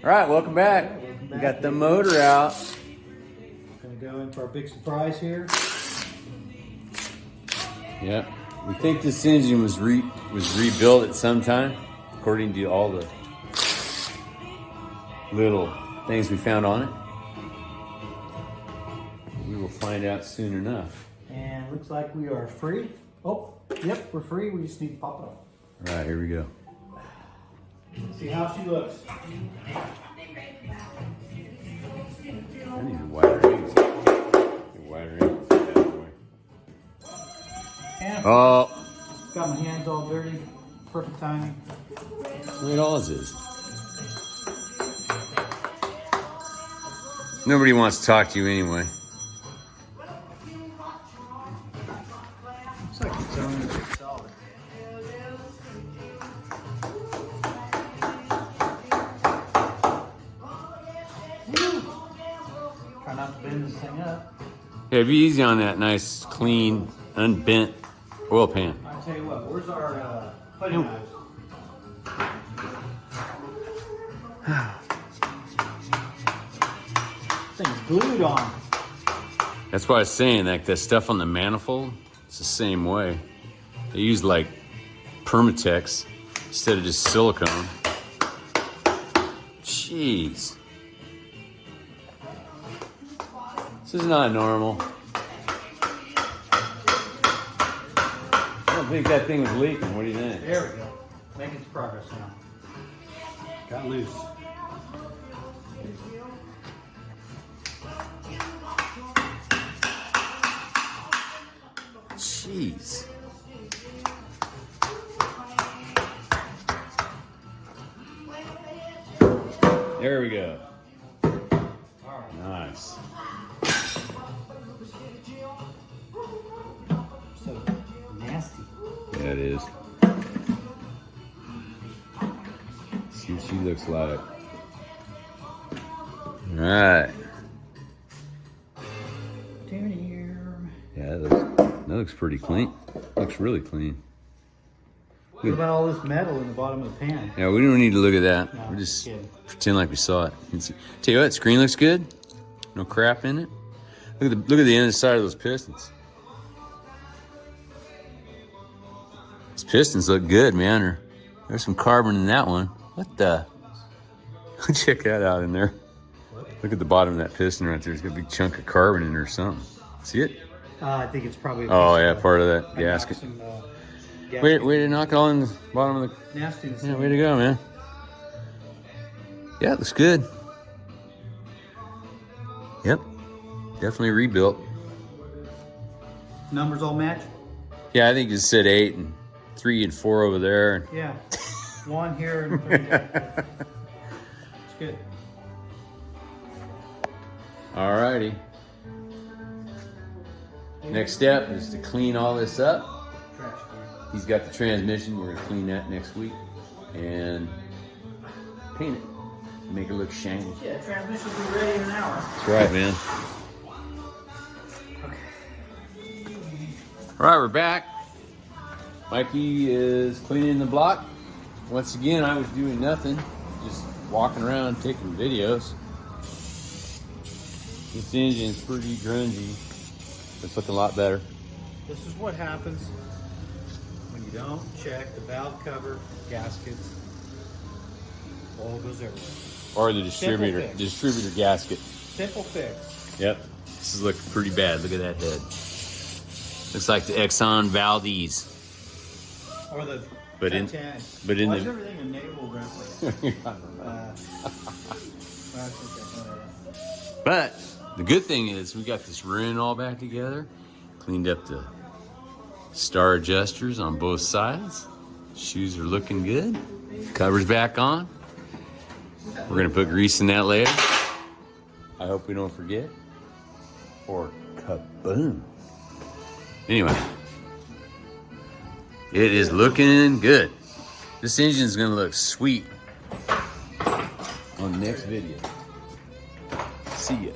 All right, welcome back. We got the motor out. Gonna go in for our big surprise here. Yep. We think this engine was rebuilt at some time, according to all the little things we found on it. We will find out soon enough. And looks like we are free. Oh, yep, we're free. We just need to pop it off. All right, here we go. See how she looks. I need a wider angle. Oh. Got my hands all dirty. Perfect timing. That's the way it always is. Nobody wants to talk to you anyway. Looks like it's only solid. Try not to bend this thing up. Yeah, be easy on that nice, clean, unbent oil pan. I'll tell you what, where's our putty knives? This thing's glued on. That's why I was saying, like, that stuff on the manifold, it's the same way. They use, like, Permatex instead of just silicone. Jeez. This is not normal. I don't think that thing was leaking. What do you think? There we go. Making some progress now. Got loose. Jeez. There we go. Nice. So nasty. Yeah, it is. See what she looks like. All right. Yeah, that looks pretty clean. Looks really clean. What about all this metal in the bottom of the pan? Yeah, we don't need to look at that. No, We're just kidding. pretend like we saw it. Tell you what, screen looks good. No crap in it. Look at the inside of those pistons. These pistons look good, man. There's some carbon in that one. What the? Check that out in there. Look at the bottom of that piston right there. There's got a big chunk of carbon in there or something. See it? I think it's probably. Oh yeah, part of that gasket. Way to knock it all in the bottom of the. Nastiness. Yeah, way to go, man. Yeah, it looks good. Yep, definitely rebuilt. Numbers all match? Yeah, I think it said 8 and 3 and 4 over there. Yeah, 1 here and 3 there. It's good. Alrighty. Next step is to clean all this up. Trash can. He's got the transmission. We're gonna clean that next week and paint it. Make it look shiny. Yeah, transmission will be ready in an hour. That's right, man. Okay. All right, we're back. Mikey is cleaning the block. Once again, I was doing nothing, just walking around taking videos. This engine's pretty grungy. It's looking a lot better. This is what happens when you don't check the valve cover, gaskets. Oil goes everywhere. Or the distributor gasket. Simple fix. Yep. This is looking pretty bad. Look at that head. Looks like the Exxon Valdez. Or the But in C10. but in Why is the everything a naval reference? But the good thing is we got this rim all back together. Cleaned up the star adjusters on both sides. Shoes are looking good. Cover's back on. We're gonna put grease in that later. I hope we don't forget. Or kaboom. Anyway, it is looking good. This engine's gonna look sweet on the next video. See ya.